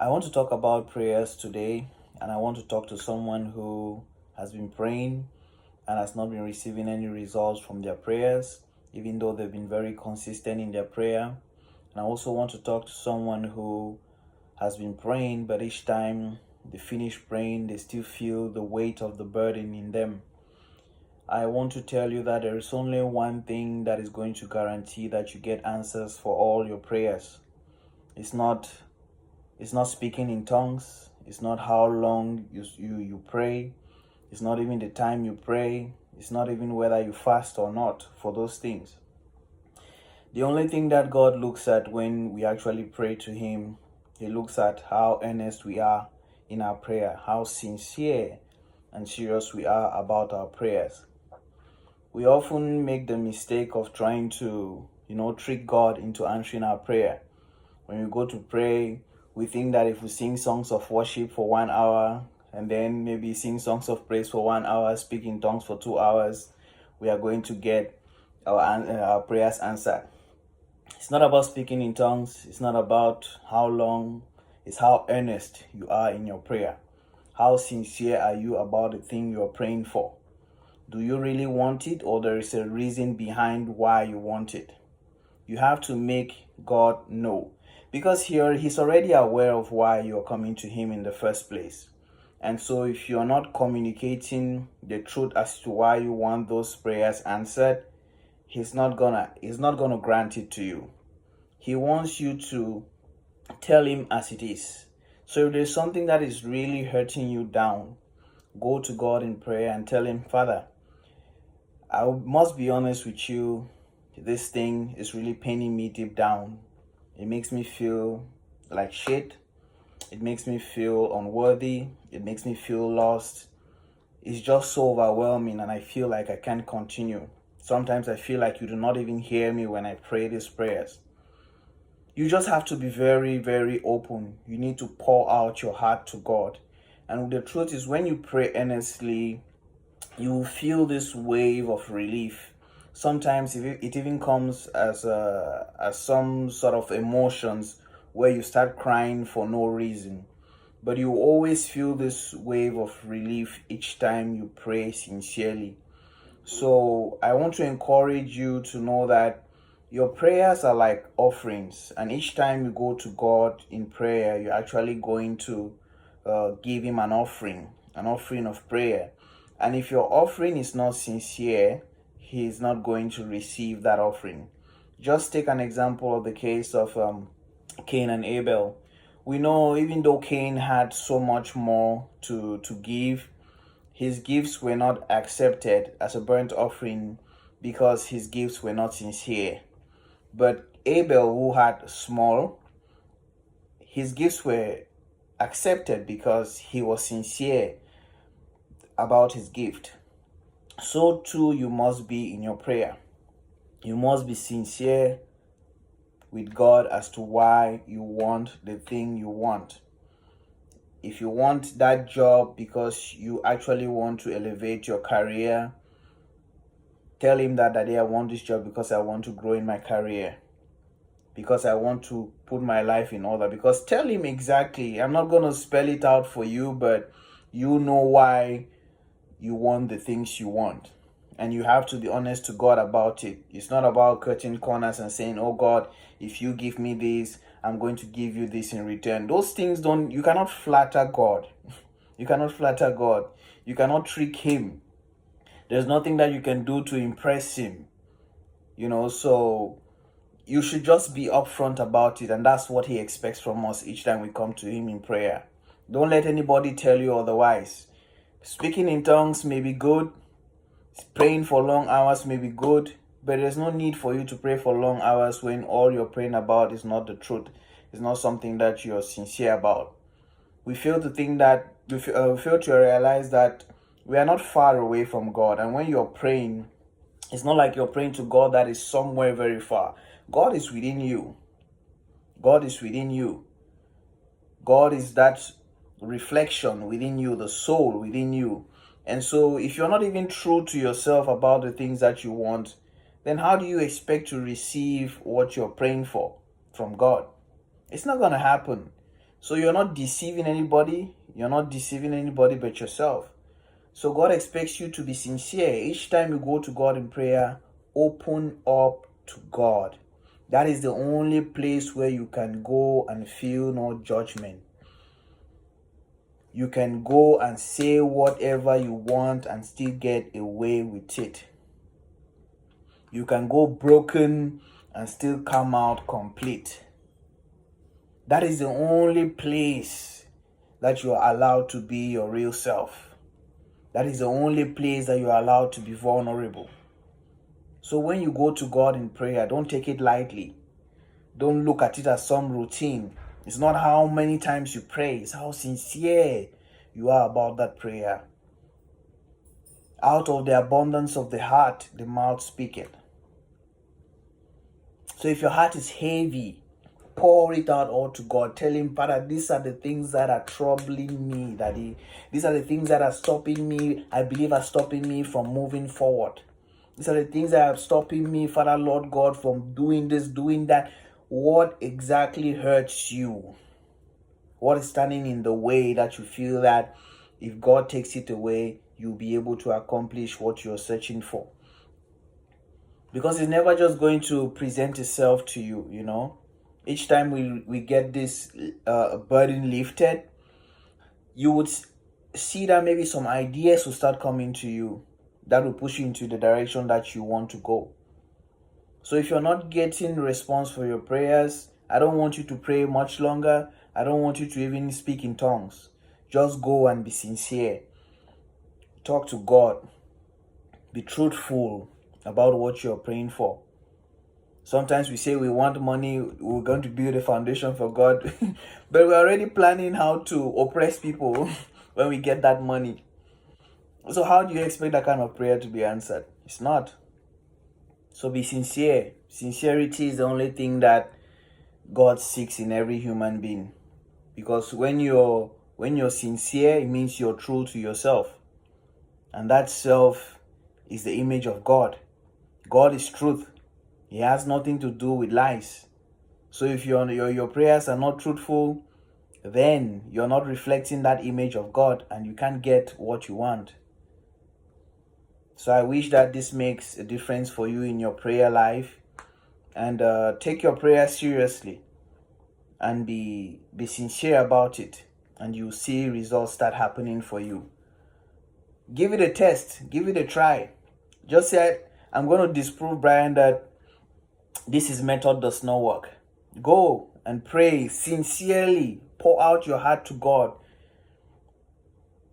I want to talk about prayers today, and I want to talk to someone who has been praying and has not been receiving any results from their prayers, even though they've been very consistent in their prayer. And I also want to talk to someone who has been praying, but each time they finish praying, they still feel the weight of the burden in them. I want to tell you that there is only one thing that is going to guarantee that you get answers for all your prayers. It's not It's not speaking in tongues. It's not how long you pray. It's not even the time you pray. It's not even whether you fast or not for those things. The only thing that God looks at when we actually pray to Him, He looks at how earnest we are in our prayer, how sincere and serious we are about our prayers. We often make the mistake of trying to, trick God into answering our prayer. When we go to pray, we think that if we sing songs of worship for 1 hour and then maybe sing songs of praise for 1 hour, speak in tongues for 2 hours, we are going to get our prayers answered. It's not about speaking in tongues. It's not about how long. It's how earnest you are in your prayer. How sincere are you about the thing you're praying for? Do you really want it, or there is a reason behind why you want it? You have to make God know, because he's already aware of why you're coming to Him in the first place. And so if you're not communicating the truth as to why you want those prayers answered, He's not gonna grant it to you. He wants you to tell Him as it is. So if there's something that is really hurting you down, go to God in prayer and tell Him, Father, I must be honest with you, this thing is really paining me deep down. It makes me feel like shit. It makes me feel unworthy. It makes me feel lost. It's just so overwhelming, and I feel like I can't continue. Sometimes I feel like you do not even hear me when I pray these prayers. You just have to be very, very open. You need to pour out your heart to God. And the truth is, when you pray earnestly, you will feel this wave of relief. Sometimes it even comes as some sort of emotions where you start crying for no reason. But you always feel this wave of relief each time you pray sincerely. So I want to encourage you to know that your prayers are like offerings. And each time you go to God in prayer, you're actually going to give Him an offering of prayer. And if your offering is not sincere, He is not going to receive that offering. Just take an example of the case of Cain and Abel. We know even though Cain had so much more to give, his gifts were not accepted as a burnt offering because his gifts were not sincere. But Abel, who had small, his gifts were accepted because he was sincere about his gift. So too you must be in your prayer. You must be sincere with God as to why you want the thing you want. If you want that job because you actually want to elevate your career, tell Him that I want this job because I want to grow in my career, because I want to put my life in order. Because tell Him exactly. I'm not going to spell it out for you, but you know why you want the things you want. And you have to be honest to God about it. It's not about cutting corners and saying, oh God, if you give me this, I'm going to give you this in return. Those things you cannot flatter God. You cannot flatter God. You cannot trick Him. There's nothing that you can do to impress Him. So you should just be upfront about it. And that's what He expects from us each time we come to Him in prayer. Don't let anybody tell you otherwise. Speaking in tongues may be good. Praying for long hours may be good. But there's no need for you to pray for long hours when all you're praying about is not the truth. It's not something that you're sincere about. We fail to realize that we are not far away from God. And when you're praying, it's not like you're praying to God that is somewhere very far. God is within you. God is within you. God is that reflection within you, the soul within you. And so if you're not even true to yourself about the things that you want, then how do you expect to receive what you're praying for from God? It's not going to happen. So you're not deceiving anybody. You're not deceiving anybody but yourself. So God expects you to be sincere. Each time you go to God in prayer, open up to God. That is the only place where you can go and feel no judgment. You can go and say whatever you want and still get away with it. You can go broken and still come out complete. That is the only place that you are allowed to be your real self. That is the only place that you are allowed to be vulnerable. So when you go to God in prayer, don't take it lightly. Don't look at it as some routine. It's not how many times you pray, it's how sincere you are about that prayer. Out of the abundance of the heart, the mouth speaketh. So if your heart is heavy, pour it out all to God. Tell him, Father, these are the things that are troubling me, Daddy. These are the things that are stopping me, I believe are stopping me from moving forward. These are the things that are stopping me, Father, Lord God, from doing this, doing that. What exactly hurts you? What is standing in the way that you feel that if God takes it away, you'll be able to accomplish what you're searching for? Because it's never just going to present itself to you, you know. Each time we get this burden lifted, you would see that maybe some ideas will start coming to you that will push you into the direction that you want to go. So if you're not getting response for your prayers, I don't want you to pray much longer. I don't want you to even speak in tongues. Just go and be sincere. Talk to God. Be truthful about what you're praying for. Sometimes we say we want money, we're going to build a foundation for God, but we're already planning how to oppress people when we get that money. So how do you expect that kind of prayer to be answered? It's not. So be sincere. Sincerity is the only thing that God seeks in every human being. Because when you're sincere, it means you're true to yourself. And that self is the image of God. God is truth. He has nothing to do with lies. So if your prayers are not truthful, then you're not reflecting that image of God and you can't get what you want. So I wish that this makes a difference for you in your prayer life. And take your prayer seriously and be sincere about it. And you'll see results start happening for you. Give it a test. Give it a try. Just say, I'm going to disprove, Brian, that this method does not work. Go and pray sincerely. Pour out your heart to God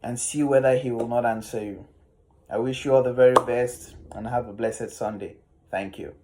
and see whether he will not answer you. I wish you all the very best and have a blessed Sunday. Thank you.